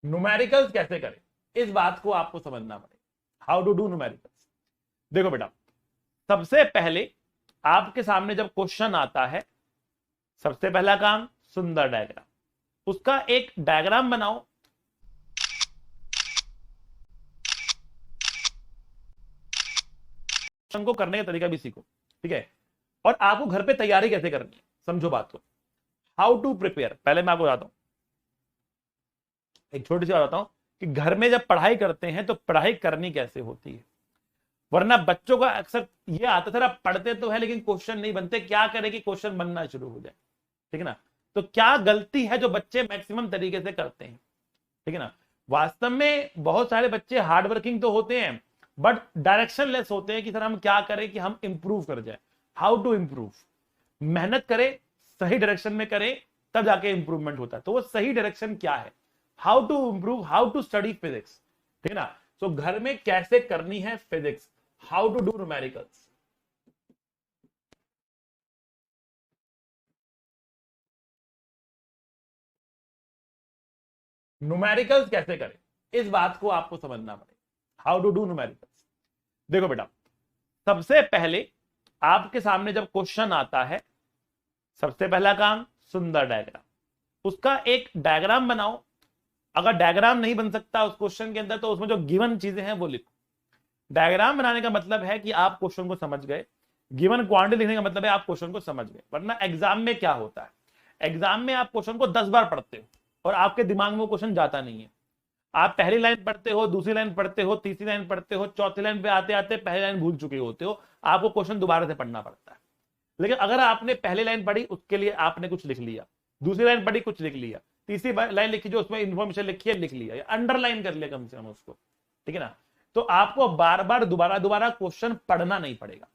Numericals कैसे करें, इस बात को आपको समझना पड़ेगा। How to do numericals. देखो बेटा, सबसे पहले आपके सामने जब क्वेश्चन आता है, सबसे पहला काम सुंदर डायग्राम, उसका एक डायग्राम बनाओ। क्वेश्चन को करने का तरीका भी सीखो, ठीक है। और आपको घर पे तैयारी कैसे करनी है, समझो बात को। हाउ टू प्रिपेयर, पहले मैं आपको बताता हूं, एक छोटी सी बात बताता हूं कि घर में जब पढ़ाई करते हैं तो पढ़ाई करनी कैसे होती है। वरना बच्चों का अक्सर ये आता था, पढ़ते तो है लेकिन क्वेश्चन नहीं बनते, क्या करें कि क्वेश्चन बनना शुरू हो जाए, ठीक है ना। तो क्या गलती है जो बच्चे मैक्सिमम तरीके से करते हैं, ठीक है ना। वास्तव में बहुत सारे बच्चे हार्ड वर्किंग तो होते हैं बट डायरेक्शन लेस होते हैं कि सर हम क्या करें कि हम इंप्रूव कर जाए। हाउ टू इंप्रूव, मेहनत करें, सही डायरेक्शन में करें, तब जाके इंप्रूवमेंट होता है। तो वो सही डायरेक्शन क्या है, how to improve, how to study physics, ठीक है ना। तो घर में कैसे करनी है physics, how to do numericals. Numericals कैसे करें, इस बात को आपको समझना पड़ेगा। How to do numericals. देखो बेटा, सबसे पहले आपके सामने जब क्वेश्चन आता है, सबसे पहला काम सुंदर डायग्राम, उसका एक डायग्राम बनाओ। अगर डायग्राम नहीं बन सकता उस क्वेश्चन के अंदर तो उसमें जो गिवन चीजें हैं वो लिखो। डायग्राम बनाने का मतलब है कि आप क्वेश्चन को समझ गए, गिवन क्वांटिटी लिखने का मतलब है आप क्वेश्चन को समझ गए। वरना एग्जाम में क्या होता है, एग्जाम में आप क्वेश्चन को 10 बार पढ़ते हो और आपके दिमाग में वो क्वेश्चन जाता नहीं है। आप पहली लाइन पढ़ते हो, दूसरी लाइन पढ़ते हो, तीसरी लाइन पढ़ते हो, चौथी लाइन पे आते आते पहली लाइन भूल चुके होते हो, आपको क्वेश्चन दोबारा से पढ़ना पड़ता है। लेकिन अगर आपने पहली लाइन पढ़ी उसके लिए आपने कुछ लिख लिया, दूसरी लाइन पढ़ी कुछ लिख लिया, तीसरी लाइन लिखी जो उसमें इंफॉर्मेशन लिखी है लिख लिया, या अंडरलाइन कर लिया कम से कम उसको, ठीक है ना। तो आपको बार बार दोबारा दोबारा क्वेश्चन पढ़ना नहीं पड़ेगा,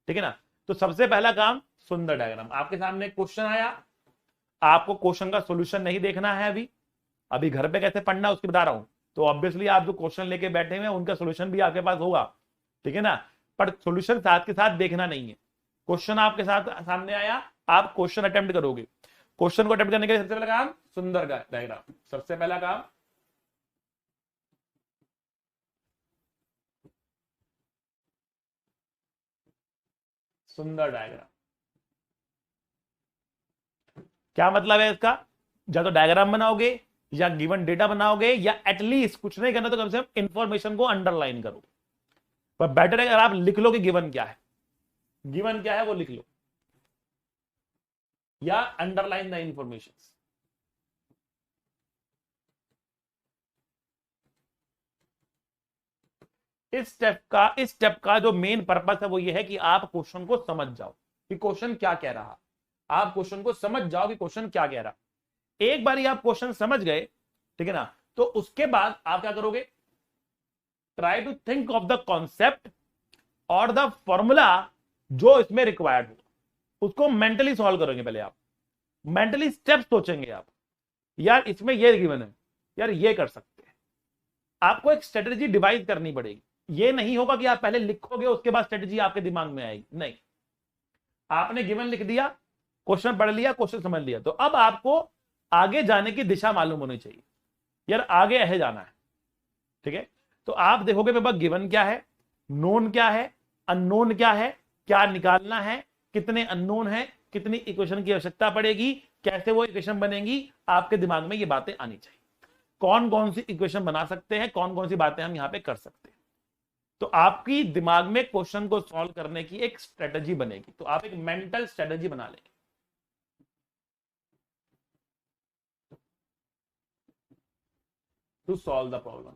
ठीक है ना। तो सबसे पहला काम सुंदर डायग्राम, आपके सामने क्वेश्चन आया, आपको क्वेश्चन का सोल्यूशन नहीं देखना है अभी, अभी घर पे कैसे पढ़ना उसकी बता रहा हूं। तो ऑब्वियसली आप जो क्वेश्चन लेके बैठे हुए हैं उनका सोल्यूशन भी आपके पास होगा, ठीक है ना। पर सोल्यूशन साथ के साथ देखना नहीं है। क्वेश्चन आपके साथ सामने आया, आप क्वेश्चन अटेम्प्ट करोगे। क्वेश्चन को अटेम्प्ट करने के लिए सबसे पहला काम सुंदर डायग्राम, सबसे पहला काम सुंदर डायग्राम। क्या मतलब है इसका, या तो डायग्राम बनाओगे या गिवन डेटा बनाओगे, या एटलीस्ट कुछ नहीं करना तो कम से कम इंफॉर्मेशन को अंडरलाइन करो। पर बेटर है अगर आप लिख लो कि गिवन क्या है, गिवन क्या है वो लिख लो, या अंडरलाइन द इंफॉर्मेशन। इस स्टेप का जो मेन पर्पस है वो ये है कि आप क्वेश्चन को समझ जाओ कि क्वेश्चन क्या कह रहा, आप क्वेश्चन को समझ जाओ कि क्वेश्चन क्या कह रहा। एक बार आप क्वेश्चन समझ गए, ठीक है ना, तो उसके बाद आप क्या करोगे, try to think of the concept और द फॉर्मूला जो इसमें रिक्वायर्ड हो, उसको मेंटली सॉल्व करोगे। पहले आप मेंटली स्टेप सोचेंगे, आप यार इसमें ये गिवन है, यार ये कर सकते हैं। आपको एक स्ट्रेटेजी डिवाइस करनी पड़ेगी। ये नहीं होगा कि आप पहले लिखोगे उसके बाद स्ट्रेटेजी आपके दिमाग में आएगी, नहीं। आपने गिवन लिख दिया, क्वेश्चन पढ़ लिया, क्वेश्चन समझ लिया, तो अब आपको आगे जाने की दिशा मालूम होनी चाहिए, यार आगे ऐसे जाना है, ठीक है। तो आप देखोगे बाबा गिवन क्या है, नोन क्या है, अननोन क्या है, क्या निकालना है, कितने अननोन है, कितनी इक्वेशन की आवश्यकता पड़ेगी, कैसे वो इक्वेशन बनेगी, आपके दिमाग में ये बातें आनी चाहिए। कौन कौन सी इक्वेशन बना सकते हैं, कौन कौन सी बातें हम यहां पे कर सकते हैं। तो आपकी दिमाग में क्वेश्चन को सॉल्व करने की एक स्ट्रेटजी बनेगी, तो आप एक मेंटल स्ट्रेटजी बना लेंगे टू सॉल्व द प्रॉब्लम,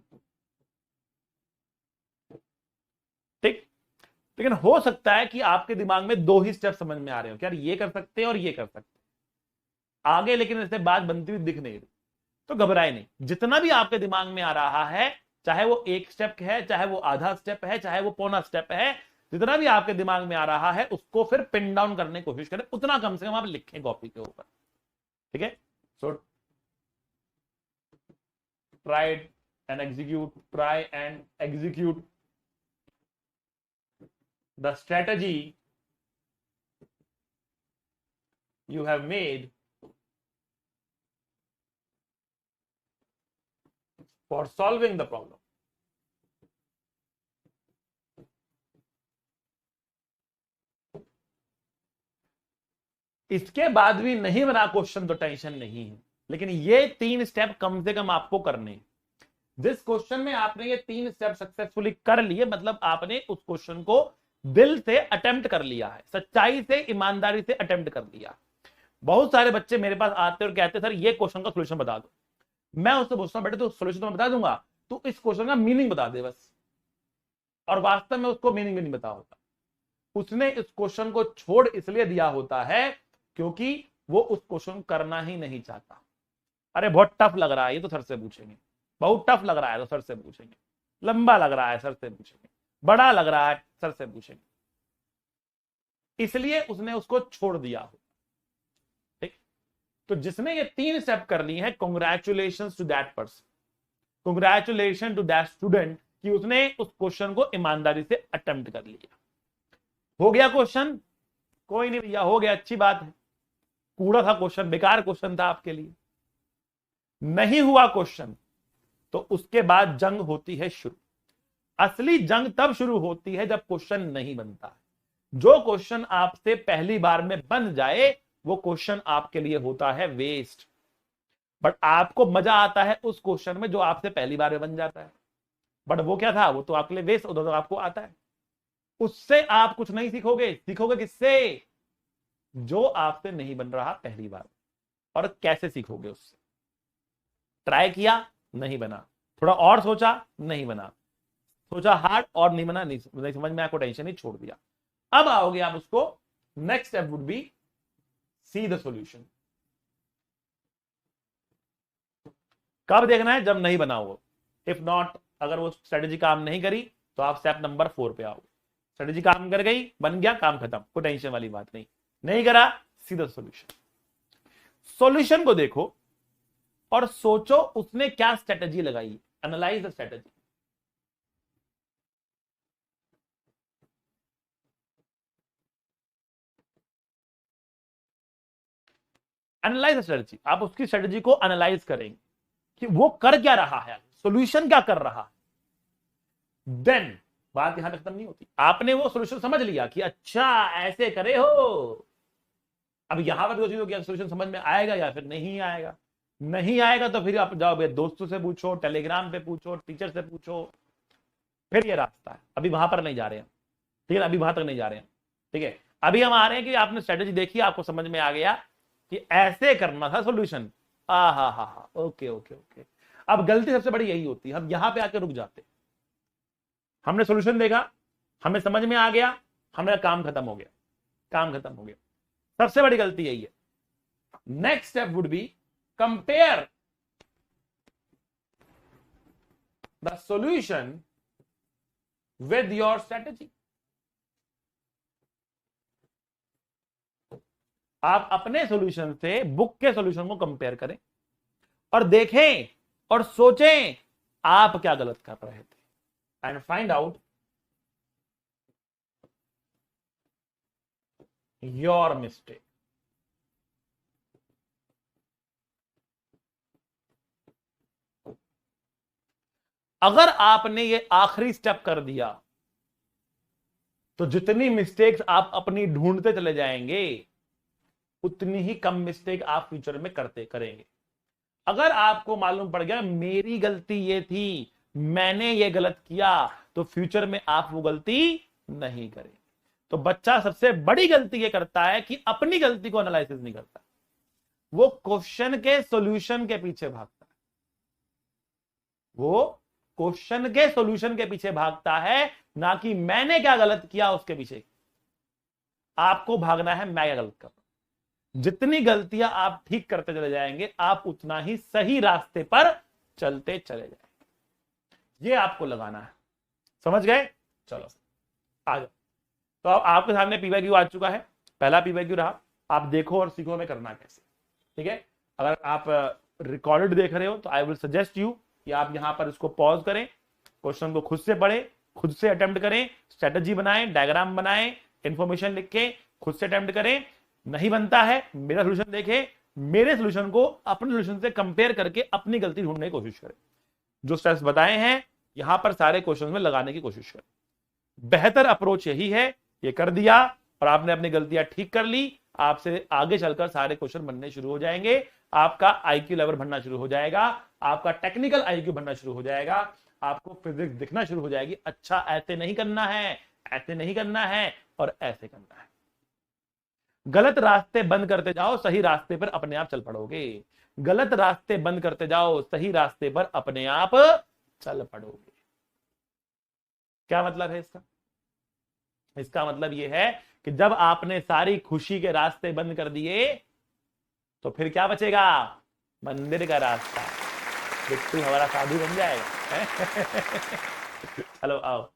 ठीक। लेकिन हो सकता है कि आपके दिमाग में दो ही स्टेप समझ में आ रहे हो कि यार ये कर सकते हैं और ये कर सकते हैं आगे, लेकिन ऐसे बात बनती हुई दिख नहीं रही। तो घबराए नहीं, जितना भी आपके दिमाग में आ रहा है, चाहे वो एक स्टेप है, चाहे वो आधा स्टेप है, चाहे वो पौना स्टेप है, जितना भी आपके दिमाग में आ रहा है उसको फिर पिन डाउन करने की कोशिश करें, उतना कम से कम आप लिखें कॉपी के ऊपर, ठीक है। सो try and execute the strategy you have made for solving the problem. इसके बाद भी नहीं बना क्वेश्चन तो टेंशन नहीं है, लेकिन ये 3 स्टेप कम से कम आपको करने हैं। जिस क्वेश्चन में आपने ये 3 स्टेप सक्सेसफुली कर लिए, मतलब आपने उस क्वेश्चन को दिल से अटेम्प्ट कर लिया है, सच्चाई से ईमानदारी से अटेम्प्ट कर लिया। बहुत सारे बच्चे मेरे पास आते और कहते सर ये क्वेश्चन का सोल्यूशन बता दो। मैं उससे पूछता हूं बेटे तो सोल्यूशन तो मैं बता दूंगा, तू इस क्वेश्चन का मीनिंग बता दे बस। और वास्तव में उसको मीनिंग भी नहीं बता होता। उसने इस क्वेश्चन को छोड़ इसलिए दिया होता है क्योंकि वो उस क्वेश्चन करना ही नहीं चाहता। अरे बहुत टफ लग रहा है ये तो सर से पूछेंगे, बहुत टफ लग रहा है तो सर से पूछेंगे, लंबा लग रहा है सर से पूछेंगे, बड़ा लग रहा है सर से पूछेंगे, इसलिए उसने उसको छोड़ दिया हो। ठीक, तो जिसने ये 3 स्टेप कर ली है, congratulation to that person, congratulation to that student कि उसने उस क्वेश्चन को ईमानदारी से अटेम्प्ट कर लिया। हो गया क्वेश्चन? कोई नहीं भैया, हो गया, अच्छी बात है। कूड़ा था क्वेश्चन, बेकार क्वेश्चन था आपके लिए, नहीं हुआ क्वेश्चन, तो उसके बाद जंग होती है शुरू। असली जंग तब शुरू होती है जब क्वेश्चन नहीं बनता है। जो क्वेश्चन आपसे पहली बार में बन जाए वो क्वेश्चन आपके लिए होता है वेस्ट, बट आपको मजा आता है उस क्वेश्चन में जो आपसे पहली बार में बन जाता है। बट वो क्या था, वो तो आपके लिए वेस्ट, उधर तो आपको आता है। उससे आप कुछ नहीं सीखोगे। सीखोगे किससे? जो आपसे नहीं बन रहा पहली बार। और कैसे सीखोगे? उससे ट्राई किया, नहीं बना, थोड़ा और सोचा, नहीं बना, सोचा हार्ड और नहीं बना, नहीं समझ में आपको, टेंशन ही छोड़ दिया। अब आओगे आप उसको, next step would be see the solution. कब देखना है? जब नहीं बना हो। इफ नॉट, अगर वो स्ट्रेटेजी काम नहीं करी तो आप स्टेप नंबर 4 पे आओगे। स्ट्रेटेजी काम कर गई, बन गया, काम खत्म, कोई टेंशन वाली बात नहीं। नहीं करा, सीधा सॉल्यूशन। सॉल्यूशन को देखो और सोचो उसने क्या स्ट्रेटेजी लगाई। Analyse the strategy. Analyse the strategy. आप उसकी स्ट्रेटेजी को एनालाइज करेंगे कि वो कर क्या रहा है, सॉल्यूशन क्या कर रहा है। देन बात यहां तक खत्म नहीं होती। आपने वो सॉल्यूशन समझ लिया कि अच्छा ऐसे करे हो। अब यहां पर दो चीजों की सॉल्यूशन समझ में आएगा या फिर नहीं आएगा। नहीं आएगा तो फिर आप जाओ दोस्तों से पूछो, टेलीग्राम पे पूछो, टीचर से पूछो, फिर ये रास्ता है। अभी वहां पर नहीं जा रहे हैं, ठीक है, अभी वहां तक नहीं जा रहे हैं, ठीक है। अभी हम आ रहे हैं कि आपने स्ट्रेटेजी देखी, आपको समझ में आ गया कि ऐसे करना था सॉल्यूशन। हा, ओके ओके ओके। अब गलती सबसे बड़ी यही होती है, हम यहां पे आके रुक जाते। हमने सॉल्यूशन देखा, हमें समझ में आ गया, हमारा काम खत्म हो गया, काम खत्म हो गया। सबसे बड़ी गलती यही है। Next step would be compare the solution with your strategy. आप अपने सॉल्यूशन से बुक के सॉल्यूशन को कंपेयर करें और देखें और सोचें आप क्या गलत कर रहे थे, and find out your mistake. अगर आपने ये आखिरी स्टेप कर दिया तो जितनी मिस्टेक्स आप अपनी ढूंढते चले जाएंगे उतनी ही कम मिस्टेक आप फ्यूचर में करते करेंगे। अगर आपको मालूम पड़ गया मेरी गलती ये थी, मैंने ये गलत किया, तो फ्यूचर में आप वो गलती नहीं करेंगे। तो बच्चा सबसे बड़ी गलती ये करता है कि अपनी गलती को एनालिसिस नहीं करता, वो क्वेश्चन के सॉल्यूशन के पीछे भागता है। वो क्वेश्चन के सॉल्यूशन के पीछे भागता है, ना कि मैंने क्या गलत किया उसके पीछे। आपको भागना है मैं क्या गलत कर रहा हूं। जितनी गलतियां आप ठीक करते चले जाएंगे आप उतना ही सही रास्ते पर चलते चले जाएंगे। ये आपको लगाना है, समझ गए? चलो आ जाओ। तो अब आपके सामने पीवाईक्यू आ चुका है। पहला पीवाईक्यू रहा, आप देखो और सीखो में करना कैसे, ठीक है। अगर आप रिकॉर्डेड देख रहे हो तो आई विल सजेस्ट यू कि आप यहां पर इसको पॉज करें, क्वेश्चन को खुद से पढ़ें, खुद से अटेम्प्ट करें, स्ट्रेटजी बनाएं, डायग्राम बनाएं, इंफॉर्मेशन लिख के खुद से अटेम्प्ट करें। नहीं बनता है मेरा सोल्यूशन देखें, मेरे सोल्यूशन को अपने सोल्यूशन से कंपेयर करके अपनी गलती ढूंढने की कोशिश करें। जो स्टेप्स बताए हैं यहां पर सारे क्वेश्चन में लगाने की कोशिश करें। बेहतर अप्रोच यही है, ये कर दिया और आपने अपनी गलतियां ठीक कर ली, आपसे आगे चलकर सारे क्वेश्चन बनने शुरू हो जाएंगे, आपका आईक्यू लेवल बढ़ना शुरू हो जाएगा, आपका टेक्निकल आईक्यू बढ़ना शुरू हो जाएगा, आपको फिजिक्स दिखना शुरू हो जाएगी। अच्छा ऐसे नहीं करना है, ऐसे नहीं करना है और ऐसे करना है। गलत रास्ते बंद करते जाओ, सही रास्ते पर अपने आप चल पड़ोगे। गलत रास्ते बंद करते जाओ, सही रास्ते पर अपने आप चल पड़ोगे। क्या मतलब है इसका? इसका मतलब यह है कि जब आपने सारी खुशी के रास्ते बंद कर दिए तो फिर क्या बचेगा? मंदिर का रास्ता। बिट्टू हमारा साधु बन जाएगा। चलो आओ।